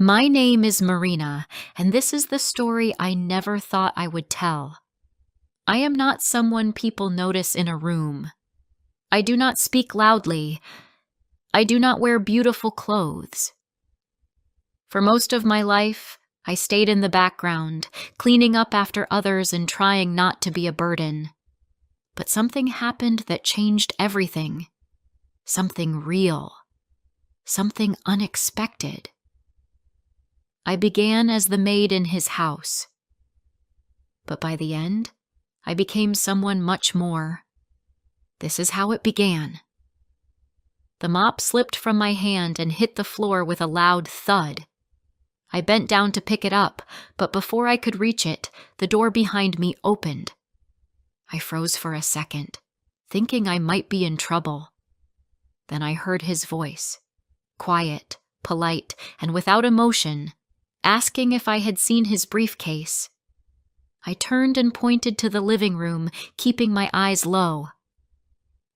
My name is Marina, and this is the story I never thought I would tell. I am not someone people notice in a room. I do not speak loudly. I do not wear beautiful clothes. For most of my life, I stayed in the background, cleaning up after others and trying not to be a burden. But something happened that changed everything. Something real. Something unexpected. I began as the maid in his house. But by the end, I became someone much more. This is how it began. The mop slipped from my hand and hit the floor with a loud thud. I bent down to pick it up, but before I could reach it, the door behind me opened. I froze for a second, thinking I might be in trouble. Then I heard his voice, quiet, polite, and without emotion, asking if I had seen his briefcase. I turned and pointed to the living room, keeping my eyes low.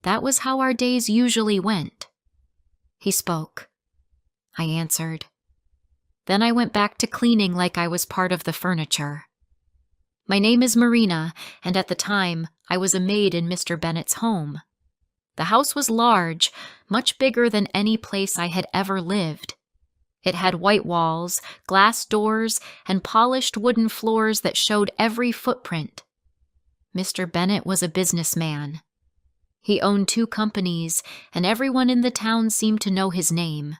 That was how our days usually went. He spoke. I answered. Then I went back to cleaning like I was part of the furniture. My name is Marina, and at the time, I was a maid in Mr. Bennett's home. The house was large, much bigger than any place I had ever lived. It had white walls, glass doors, and polished wooden floors that showed every footprint. Mr. Bennett was a businessman. He owned 2 companies, and everyone in the town seemed to know his name.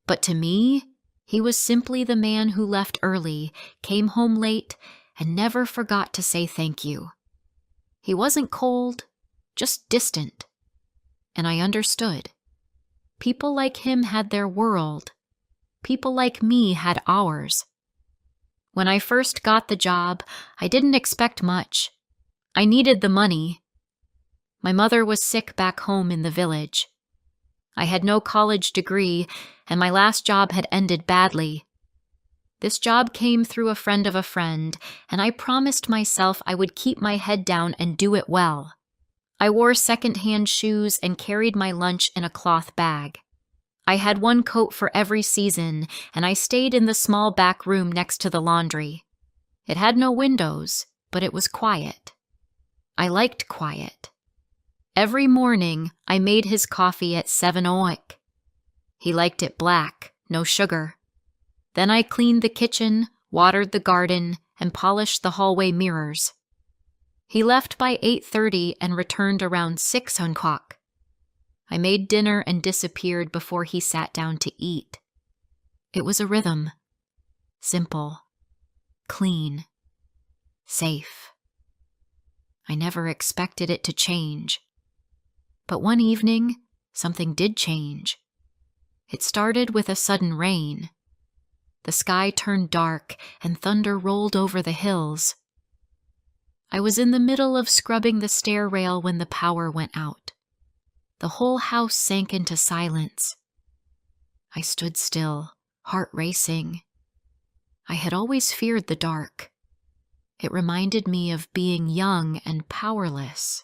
But to me, he was simply the man who left early, came home late, and never forgot to say thank you. He wasn't cold, just distant. And I understood. People like him had their world. People like me had ours. When I first got the job, I didn't expect much. I needed the money. My mother was sick back home in the village. I had no college degree, and my last job had ended badly. This job came through a friend of a friend, and I promised myself I would keep my head down and do it well. I wore second-hand shoes and carried my lunch in a cloth bag. I had 1 coat for every season, and I stayed in the small back room next to the laundry. It had no windows, but it was quiet. I liked quiet. Every morning, I made his coffee at 7 o'clock. He liked it black, no sugar. Then I cleaned the kitchen, watered the garden, and polished the hallway mirrors. He left by 8:30 and returned around 6 o'clock. I made dinner and disappeared before he sat down to eat. It was a rhythm. Simple. Clean. Safe. I never expected it to change. But one evening, something did change. It started with a sudden rain. The sky turned dark and thunder rolled over the hills. I was in the middle of scrubbing the stair rail when the power went out. The whole house sank into silence. I stood still, heart racing. I had always feared the dark. It reminded me of being young and powerless.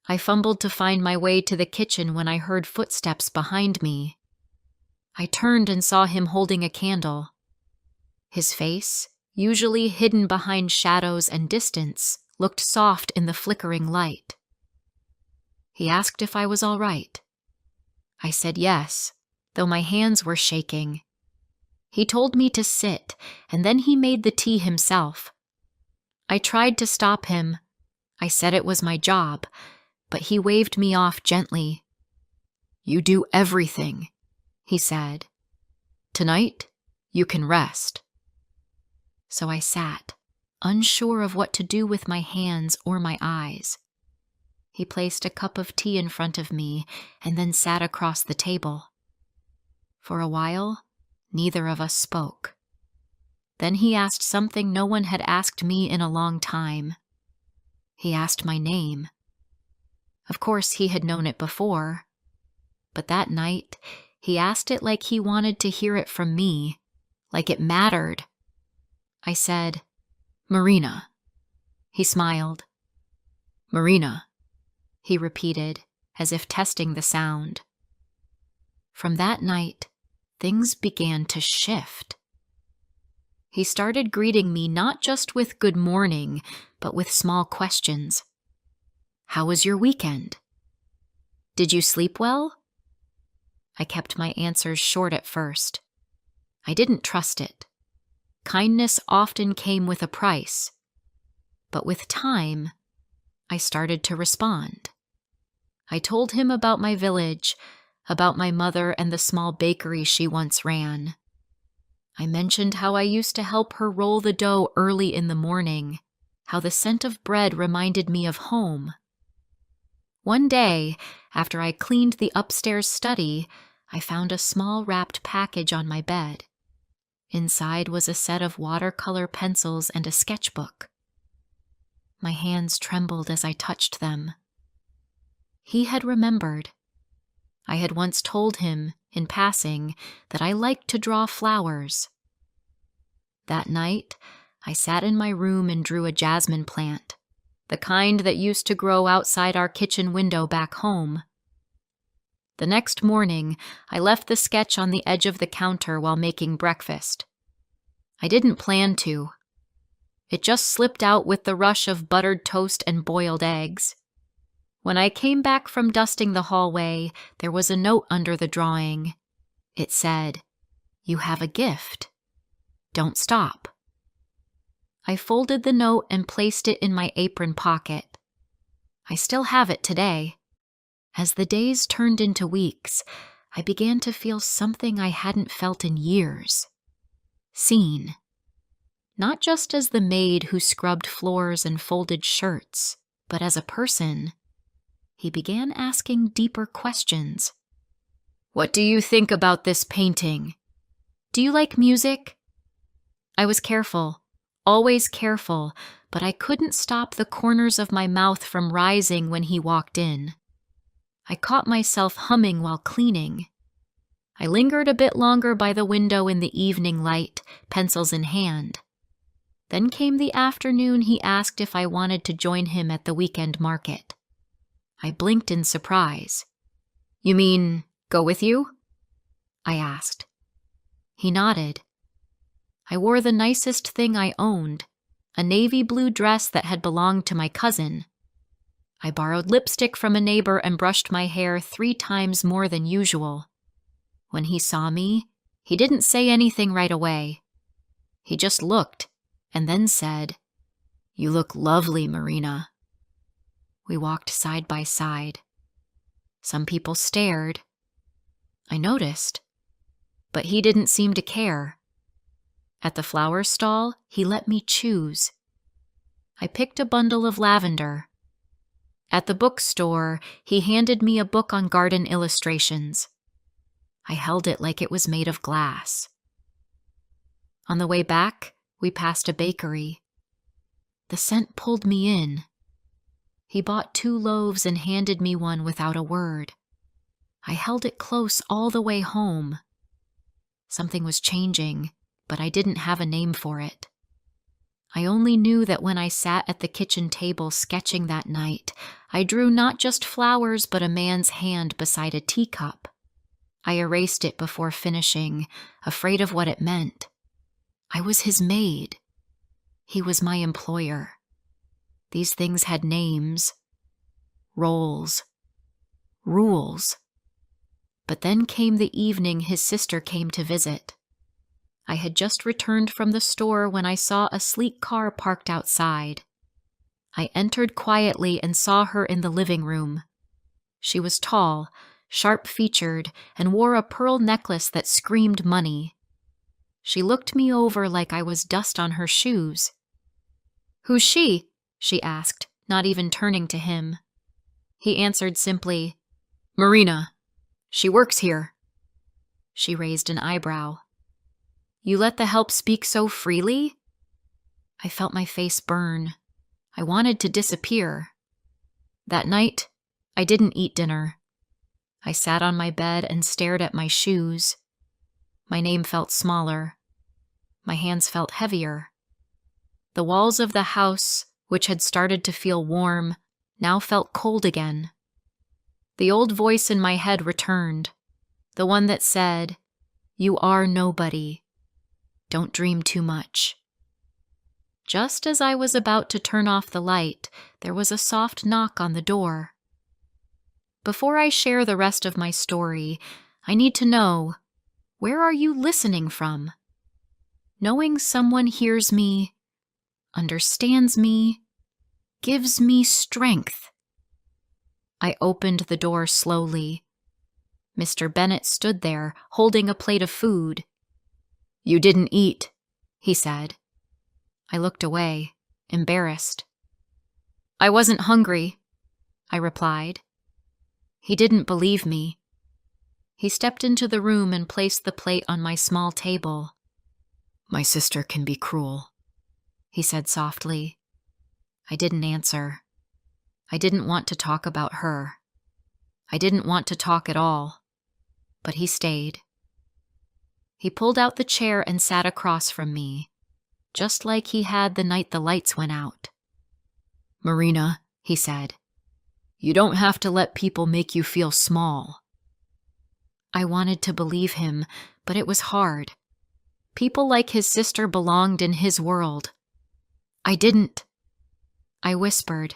I fumbled to find my way to the kitchen when I heard footsteps behind me. I turned and saw him holding a candle. His face, usually hidden behind shadows and distance, looked soft in the flickering light. He asked if I was all right. I said yes, though my hands were shaking. He told me to sit, and then he made the tea himself. I tried to stop him. I said it was my job, but he waved me off gently. "You do everything," he said. "Tonight, you can rest." So I sat, unsure of what to do with my hands or my eyes. He placed a cup of tea in front of me and then sat across the table. For a while, neither of us spoke. Then he asked something no one had asked me in a long time. He asked my name. Of course, he had known it before. But that night, he asked it like he wanted to hear it from me, like it mattered. I said, "Marina." He smiled. "Marina," he repeated, as if testing the sound. From that night, things began to shift. He started greeting me not just with good morning, but with small questions. How was your weekend? Did you sleep well? I kept my answers short at first. I didn't trust it. Kindness often came with a price. But with time, I started to respond. I told him about my village, about my mother and the small bakery she once ran. I mentioned how I used to help her roll the dough early in the morning, how the scent of bread reminded me of home. One day, after I cleaned the upstairs study, I found a small wrapped package on my bed. Inside was a set of watercolor pencils and a sketchbook. My hands trembled as I touched them. He had remembered. I had once told him, in passing, that I liked to draw flowers. That night, I sat in my room and drew a jasmine plant, the kind that used to grow outside our kitchen window back home. The next morning, I left the sketch on the edge of the counter while making breakfast. I didn't plan to. It just slipped out with the rush of buttered toast and boiled eggs. When I came back from dusting the hallway, there was a note under the drawing. It said, "You have a gift. Don't stop." I folded the note and placed it in my apron pocket. I still have it today. As the days turned into weeks, I began to feel something I hadn't felt in years. Seen. Not just as the maid who scrubbed floors and folded shirts, but as a person. He began asking deeper questions. What do you think about this painting? Do you like music? I was careful, always careful, but I couldn't stop the corners of my mouth from rising when he walked in. I caught myself humming while cleaning. I lingered a bit longer by the window in the evening light, pencils in hand. Then came the afternoon he asked if I wanted to join him at the weekend market. I blinked in surprise. You mean, go with you? I asked. He nodded. I wore the nicest thing I owned, a navy blue dress that had belonged to my cousin. I borrowed lipstick from a neighbor and brushed my hair 3 times more than usual. When he saw me, he didn't say anything right away. He just looked and then said, "You look lovely, Marina." We walked side by side. Some people stared. I noticed, but he didn't seem to care. At the flower stall, he let me choose. I picked a bundle of lavender. At the bookstore, he handed me a book on garden illustrations. I held it like it was made of glass. On the way back, we passed a bakery. The scent pulled me in. He bought 2 loaves and handed me one without a word. I held it close all the way home. Something was changing, but I didn't have a name for it. I only knew that when I sat at the kitchen table sketching that night, I drew not just flowers but a man's hand beside a teacup. I erased it before finishing, afraid of what it meant. I was his maid. He was my employer. These things had names, roles, rules. But then came the evening his sister came to visit. I had just returned from the store when I saw a sleek car parked outside. I entered quietly and saw her in the living room. She was tall, sharp-featured, and wore a pearl necklace that screamed money. She looked me over like I was dust on her shoes. "Who's she?" she asked, not even turning to him. He answered simply, "Marina. She works here." She raised an eyebrow. "You let the help speak so freely?" I felt my face burn. I wanted to disappear. That night, I didn't eat dinner. I sat on my bed and stared at my shoes. My name felt smaller. My hands felt heavier. The walls of the house, which had started to feel warm, now felt cold again. The old voice in my head returned, the one that said, You are nobody. Don't dream too much. Just as I was about to turn off the light, there was a soft knock on the door. Before I share the rest of my story, I need to know, where are you listening from? Knowing someone hears me, understands me, gives me strength. I opened the door slowly. Mr. Bennet stood there, holding a plate of food. You didn't eat, he said. I looked away, embarrassed. I wasn't hungry, I replied. He didn't believe me. He stepped into the room and placed the plate on my small table. My sister can be cruel, he said softly. I didn't answer. I didn't want to talk about her. I didn't want to talk at all. But he stayed. He pulled out the chair and sat across from me, just like he had the night the lights went out. Marina, he said, you don't have to let people make you feel small. I wanted to believe him, but it was hard. People like his sister belonged in his world. I didn't. I whispered,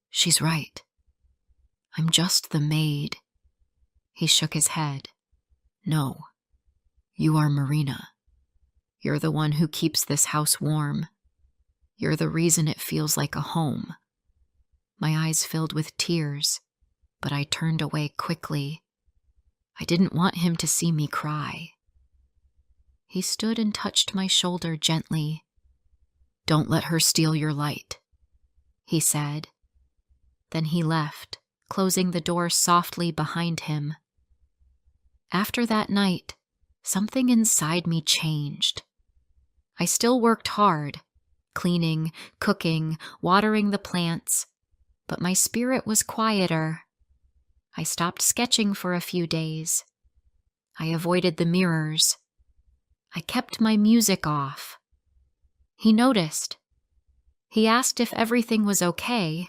she's right. I'm just the maid. He shook his head. No, you are Marina. You're the one who keeps this house warm. You're the reason it feels like a home. My eyes filled with tears, but I turned away quickly. I didn't want him to see me cry. He stood and touched my shoulder gently. Don't let her steal your light, he said. Then he left, closing the door softly behind him. After that night, something inside me changed. I still worked hard, cleaning, cooking, watering the plants, but my spirit was quieter. I stopped sketching for a few days. I avoided the mirrors. I kept my music off. He noticed. He asked if everything was okay.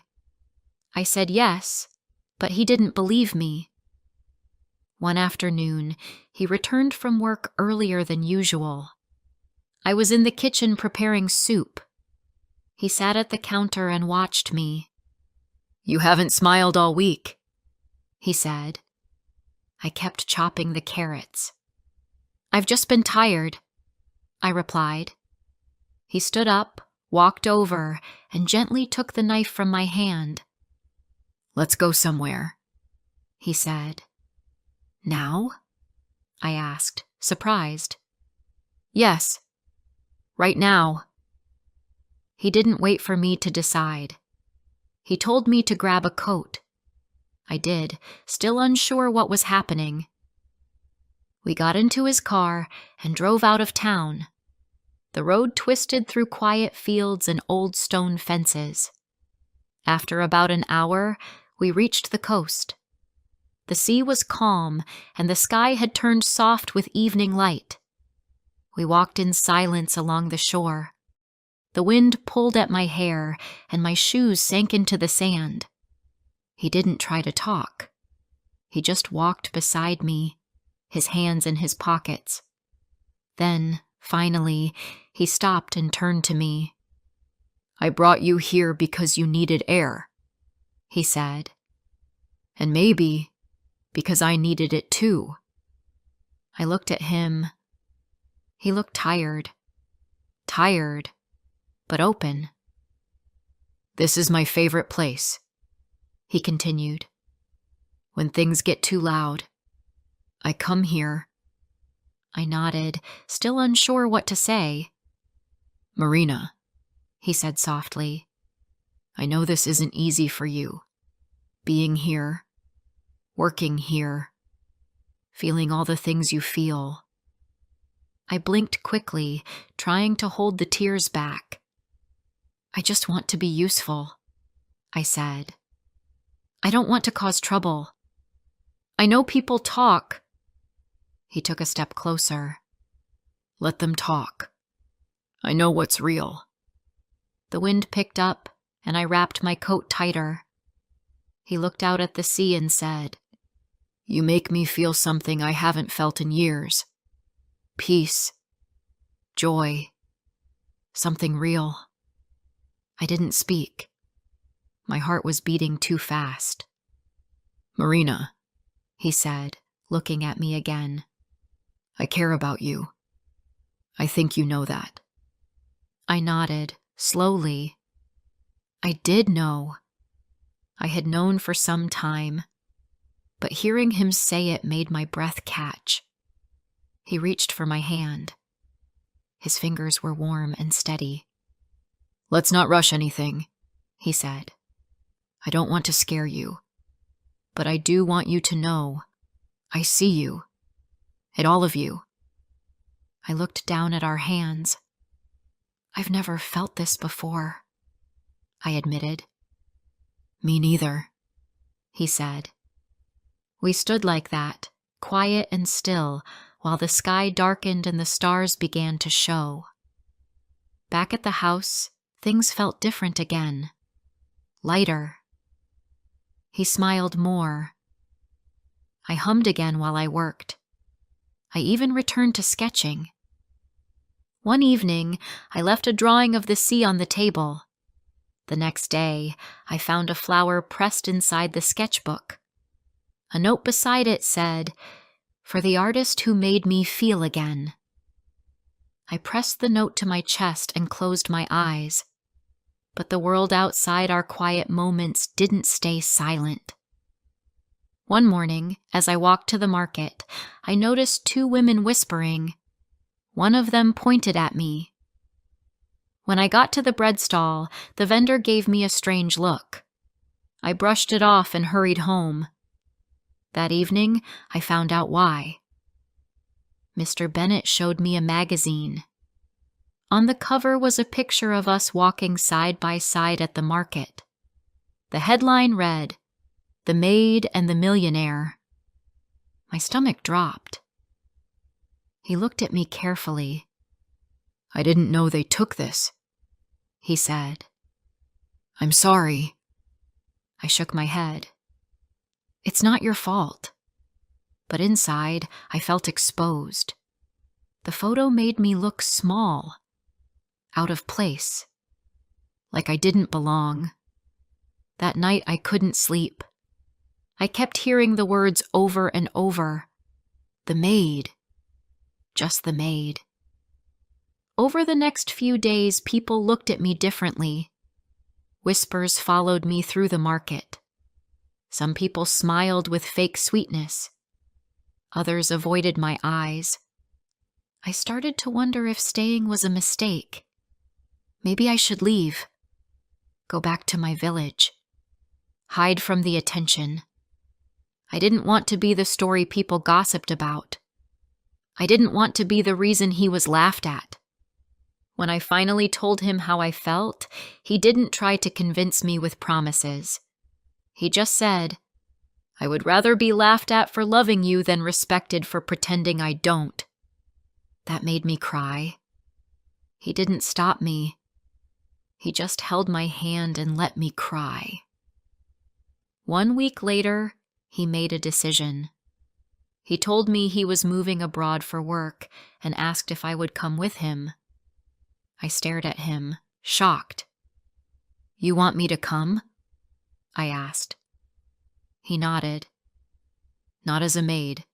I said yes, but he didn't believe me. One afternoon, he returned from work earlier than usual. I was in the kitchen preparing soup. He sat at the counter and watched me. You haven't smiled all week, he said. I kept chopping the carrots. I've just been tired, I replied. He stood up, walked over, and gently took the knife from my hand. Let's go somewhere, he said. Now? I asked, surprised. Yes, right now. He didn't wait for me to decide. He told me to grab a coat. I did, still unsure what was happening. We got into his car and drove out of town. The road twisted through quiet fields and old stone fences. After about an hour, we reached the coast. The sea was calm, and the sky had turned soft with evening light. We walked in silence along the shore. The wind pulled at my hair, and my shoes sank into the sand. He didn't try to talk. He just walked beside me, his hands in his pockets. Then, finally, he stopped and turned to me. I brought you here because you needed air, he said. And maybe because I needed it too. I looked at him. He looked tired, but open. This is my favorite place, he continued. When things get too loud, I come here. I nodded, still unsure what to say. Marina, he said softly, I know this isn't easy for you. Being here, working here, feeling all the things you feel. I blinked quickly, trying to hold the tears back. I just want to be useful, I said. I don't want to cause trouble. I know people talk. He took a step closer. Let them talk. I know what's real. The wind picked up, and I wrapped my coat tighter. He looked out at the sea and said, You make me feel something I haven't felt in years. Peace. Joy. Something real. I didn't speak. My heart was beating too fast. Marina, he said, looking at me again. I care about you. I think you know that. I nodded, slowly. I did know. I had known for some time, but hearing him say it made my breath catch. He reached for my hand. His fingers were warm and steady. Let's not rush anything, he said. I don't want to scare you, but I do want you to know I see you, at all of you. I looked down at our hands. I've never felt this before, I admitted. Me neither, he said. We stood like that, quiet and still, while the sky darkened and the stars began to show. Back at the house, things felt different again. Lighter. He smiled more. I hummed again while I worked. I even returned to sketching. One evening, I left a drawing of the sea on the table. The next day, I found a flower pressed inside the sketchbook. A note beside it said, "For the artist who made me feel again." I pressed the note to my chest and closed my eyes. But the world outside our quiet moments didn't stay silent. One morning, as I walked to the market, I noticed two women whispering. One of them pointed at me. When I got to the bread stall, the vendor gave me a strange look. I brushed it off and hurried home. That evening, I found out why. Mr. Bennett showed me a magazine. On the cover was a picture of us walking side by side at the market. The headline read, "The Maid and the Millionaire." My stomach dropped. He looked at me carefully. "I didn't know they took this," he said. "I'm sorry." I shook my head. "It's not your fault." But inside, I felt exposed. The photo made me look small. Out of place. Like I didn't belong. That night I couldn't sleep. I kept hearing the words over and over. The maid. Just the maid. Over the next few days, people looked at me differently. Whispers followed me through the market. Some people smiled with fake sweetness. Others avoided my eyes. I started to wonder if staying was a mistake. Maybe I should leave. Go back to my village. Hide from the attention. I didn't want to be the story people gossiped about. I didn't want to be the reason he was laughed at. When I finally told him how I felt, he didn't try to convince me with promises. He just said, "I would rather be laughed at for loving you than respected for pretending I don't." That made me cry. He didn't stop me. He just held my hand and let me cry. 1 week later, he made a decision. He told me he was moving abroad for work and asked if I would come with him. I stared at him, shocked. "You want me to come?" I asked. He nodded. "Not as a maid.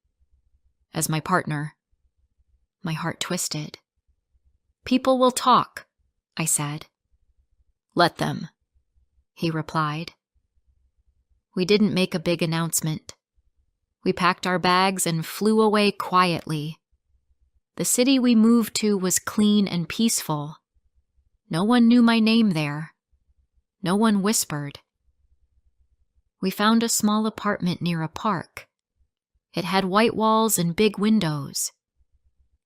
As my partner." My heart twisted. "People will talk," I said. "Let them," he replied. We didn't make a big announcement. We packed our bags and flew away quietly. The city we moved to was clean and peaceful. No one knew my name there. No one whispered. We found a small apartment near a park. It had white walls and big windows.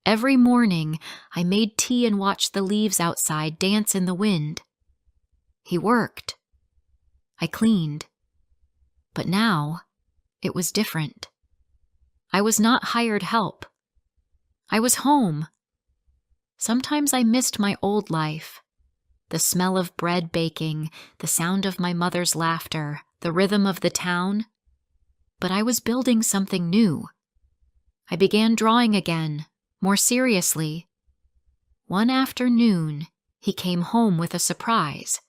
Every morning, I made tea and watched the leaves outside dance in the wind. He worked. I cleaned. But now, it was different. I was not hired help. I was home. Sometimes I missed my old life. The smell of bread baking, the sound of my mother's laughter, the rhythm of the town. But I was building something new. I began drawing again, More seriously, one afternoon, he came home with a surprise.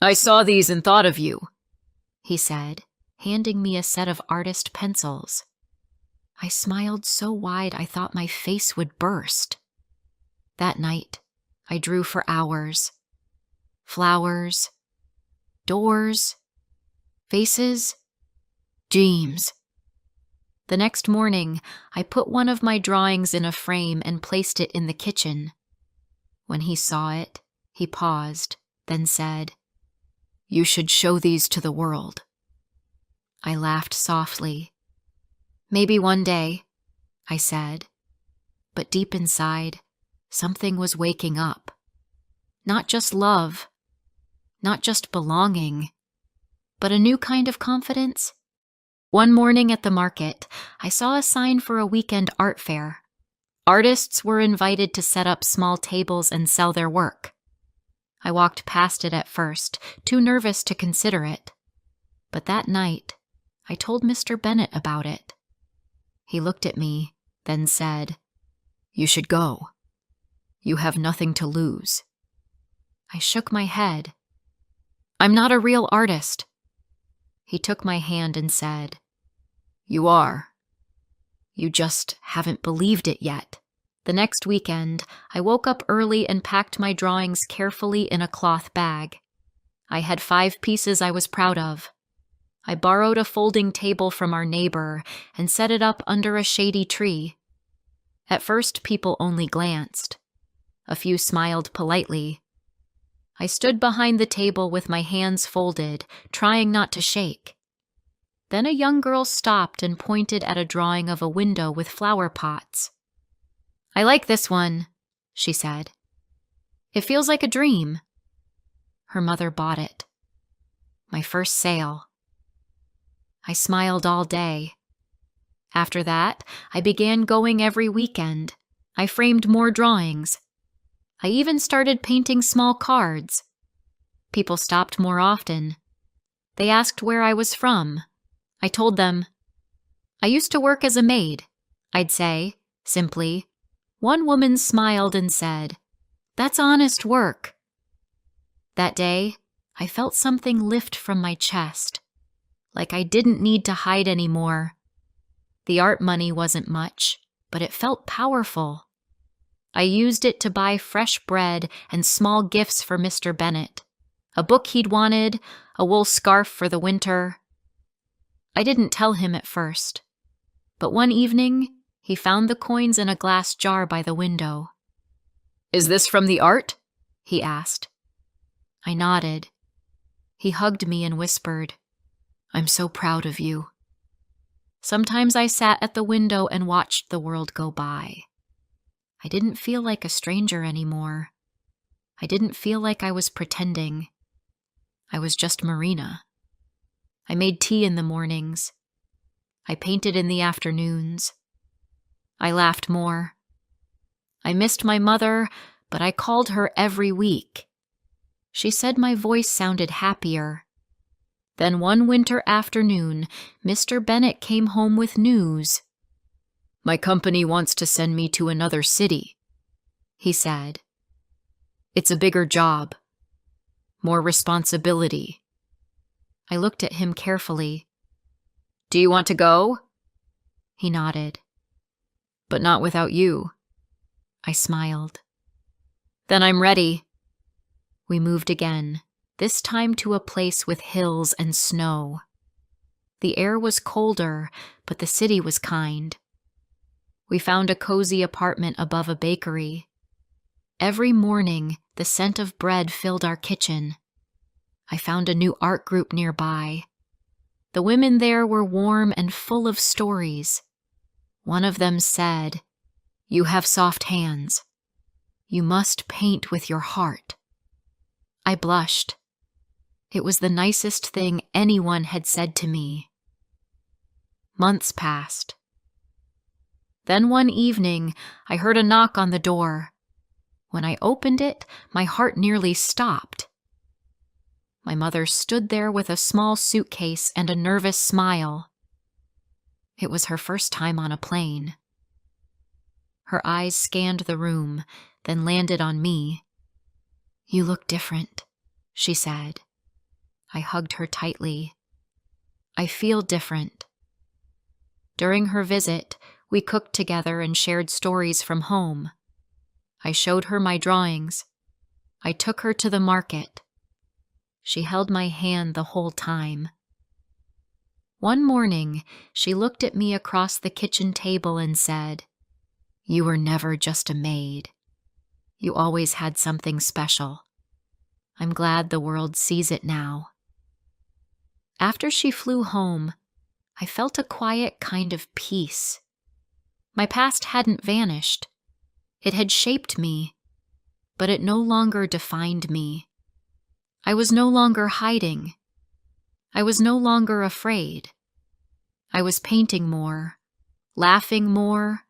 "I saw these and thought of you," he said, handing me a set of artist pencils. I smiled so wide I thought my face would burst. That night, I drew for hours. Flowers, doors, faces, dreams. The next morning, I put one of my drawings in a frame and placed it in the kitchen. When he saw it, he paused, then said, "You should show these to the world." I laughed softly. "Maybe one day," I said. But deep inside, something was waking up. Not just love, not just belonging, but a new kind of confidence. One morning at the market, I saw a sign for a weekend art fair. Artists were invited to set up small tables and sell their work. I walked past it at first, too nervous to consider it. But that night, I told Mr. Bennett about it. He looked at me, then said, "You should go. You have nothing to lose." I shook my head. "I'm not a real artist." He took my hand and said, "You are. You just haven't believed it yet." The next weekend, I woke up early and packed my drawings carefully in a cloth bag. I had 5 pieces I was proud of. I borrowed a folding table from our neighbor and set it up under a shady tree. At first, people only glanced. A few smiled politely. I stood behind the table with my hands folded, trying not to shake. Then a young girl stopped and pointed at a drawing of a window with flower pots. "I like this one," she said. "It feels like a dream." Her mother bought it. My first sale. I smiled all day. After that, I began going every weekend. I framed more drawings. I even started painting small cards. People stopped more often. They asked where I was from. I told them, "I used to work as a maid," I'd say, simply. One woman smiled and said, "That's honest work." That day, I felt something lift from my chest, like I didn't need to hide anymore. The art money wasn't much, but it felt powerful. I used it to buy fresh bread and small gifts for Mr. Bennett, a book he'd wanted, a wool scarf for the winter. I didn't tell him at first, but one evening, he found the coins in a glass jar by the window. "Is this from the art?" he asked. I nodded. He hugged me and whispered, "I'm so proud of you." Sometimes I sat at the window and watched the world go by. I didn't feel like a stranger anymore. I didn't feel like I was pretending. I was just Marina. I made tea in the mornings. I painted in the afternoons. I laughed more. I missed my mother, but I called her every week. She said my voice sounded happier. Then one winter afternoon, Mr. Bennett came home with news. "My company wants to send me to another city," he said. "It's a bigger job. More responsibility." I looked at him carefully. "Do you want to go?" He nodded. "But not without you." I smiled. "Then I'm ready." We moved again, this time to a place with hills and snow. The air was colder, but the city was kind. We found a cozy apartment above a bakery. Every morning, the scent of bread filled our kitchen. I found a new art group nearby. The women there were warm and full of stories. One of them said, "You have soft hands. You must paint with your heart." I blushed. It was the nicest thing anyone had said to me. Months passed. Then one evening, I heard a knock on the door. When I opened it, my heart nearly stopped. My mother stood there with a small suitcase and a nervous smile. It was her first time on a plane. Her eyes scanned the room, then landed on me. "You look different," she said. I hugged her tightly. "I feel different." During her visit, we cooked together and shared stories from home. I showed her my drawings. I took her to the market. She held my hand the whole time. One morning, she looked at me across the kitchen table and said, "You were never just a maid. You always had something special. I'm glad the world sees it now." After she flew home, I felt a quiet kind of peace. My past hadn't vanished. It had shaped me, but it no longer defined me. I was no longer hiding. I was no longer afraid. I was painting more, laughing more,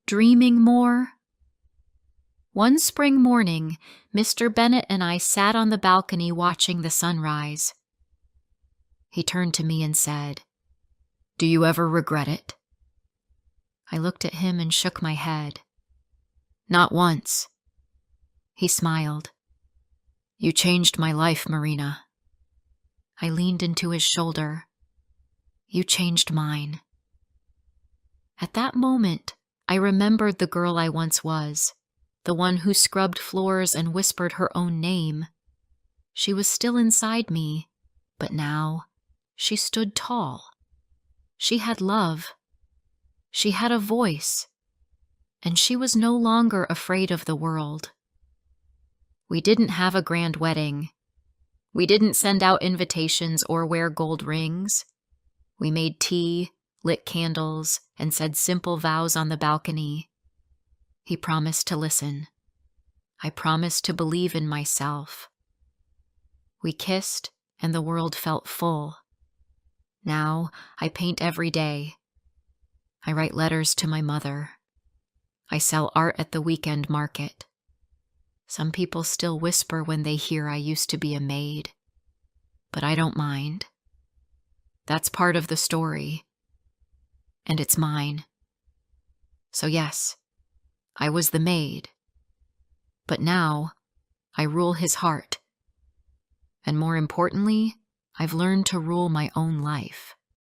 dreaming more. One spring morning, Mr. Bennett and I sat on the balcony watching the sunrise. He turned to me and said, "Do you ever regret it?" I looked at him and shook my head. "Not once." He smiled. "You changed my life, Marina." I leaned into his shoulder. "You changed mine." At that moment, I remembered the girl I once was, the one who scrubbed floors and whispered her own name. She was still inside me, but now she stood tall. She had love. She had a voice, and she was no longer afraid of the world. We didn't have a grand wedding. We didn't send out invitations or wear gold rings. We made tea, lit candles, and said simple vows on the balcony. He promised to listen. I promised to believe in myself. We kissed, and the world felt full. Now I paint every day. I write letters to my mother. I sell art at the weekend market. Some people still whisper when they hear I used to be a maid, but I don't mind. That's part of the story, and it's mine. So yes, I was the maid, but now I rule his heart, and more importantly, I've learned to rule my own life.